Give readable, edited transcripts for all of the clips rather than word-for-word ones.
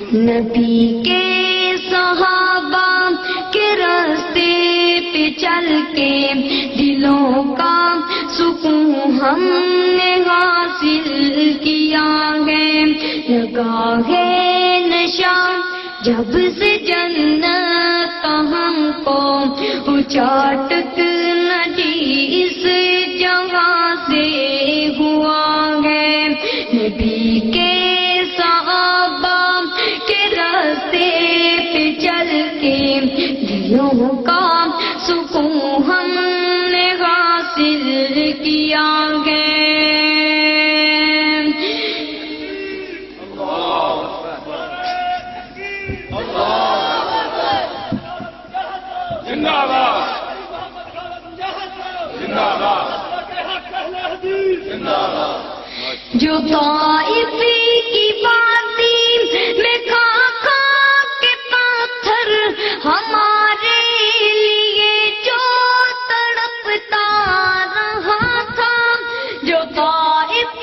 نبی کے صحابہ کے راستے پہ چل کے دلوں کا سکون ہم نے حاصل کیا ہے. لگا ہے نشہ جب سے جنت کا ہم کو اچاٹک نہ اس جگہ سے ہوا ہے. نبی کے صحابہ کے راستے پہ چل کے دلوں کا سکون ہم نے حاصل کیا ہے. جو طائف کی وادی میں کھا کھا کے پتھر ہمارے لیے جو تڑپتا رہا تھا. جو طائف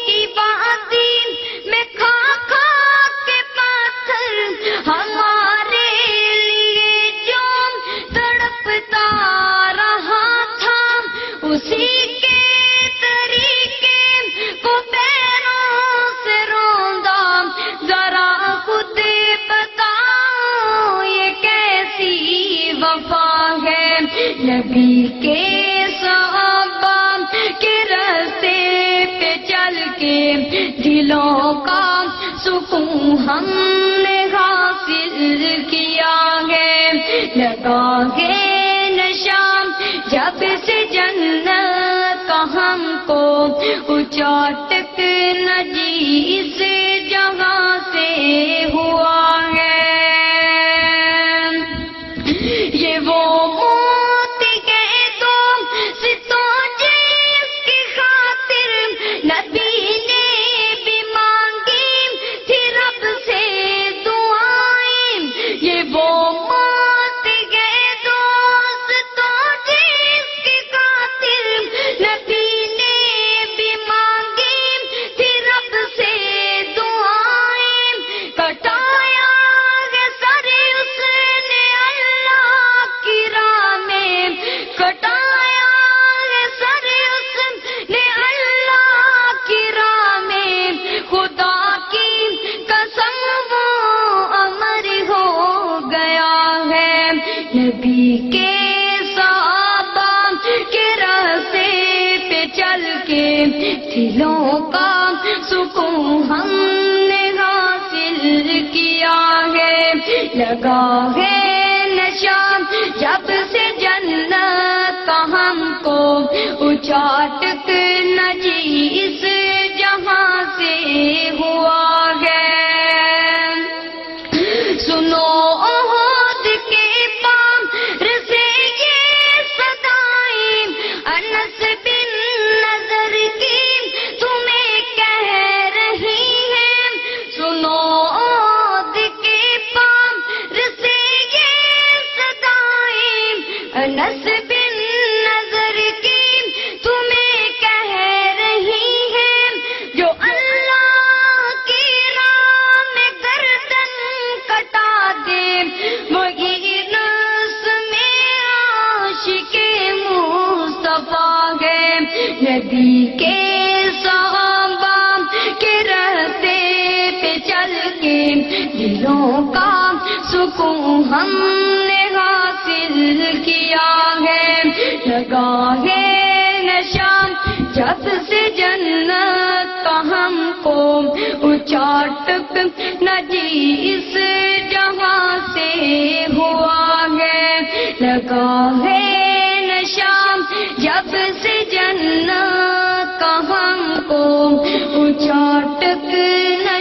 کی وادی میں کھا کھا کے پتھر ہمارے لیے جو تڑپتا رہا تھا, اسی کے طریقے کو پیروں سے روندا. ذرا خود بتاؤ یہ کیسی وفا ہے. نبی کے صحابہ کے راستے پہ چل کے دلوں کا سکون ہم نے حاصل کیا ہے. لگا ہے نشہ جب سے جنت کا ہم کو اچاٹک نہ اس جگہ سے ہوا ہے. یہ وہ موت کے دو ستوں جس کی خاطر نبی نے بھی مانگی تھی رب سے دعائیں. یہ وہ موت کے دو ستوں جس کی خاطر نبی نے بھی مانگی تھی رب سے دعائیں. کٹایا ہے سر اس نے اللہ کی راہ میں, کٹایا ہے سر اس نے اللہ کی راہ میں. خدا کی قسم وہ امر ہو گیا ہے. نبی کے صحابہ کے راستے پہ چل کے دلوں کا سکون ہم نے حاصل کیا ہے. لگا ہے نشہ جب سے جنت کا ہم کو اچاٹک نہ اس جہاں سے ہوا ہے. سنو احد کے پار سے یہ صدائیں انس بن نضر کی تمہیں کہہ رہی ہیں. سنو احد کے پار سے یہ صدائیں انس بن نضر کی تمہیں کہہ رہی ہیں. جو اللہ کی راہ میں گردن کٹا دے وہی رسم عاشق مصطفیٰ ہے. نبی کے صحابہ کے راستے پہ چل کے دلوں کا سکون ہم نے حاصل کیا ہے. لگا ہے نشہ جب سے جنت کا ہم کو اچاٹک نہ اس جہاں سے ہوا ہے. لگا ہے نشہ جب سے جنت کا ہم کو اچاٹک نہ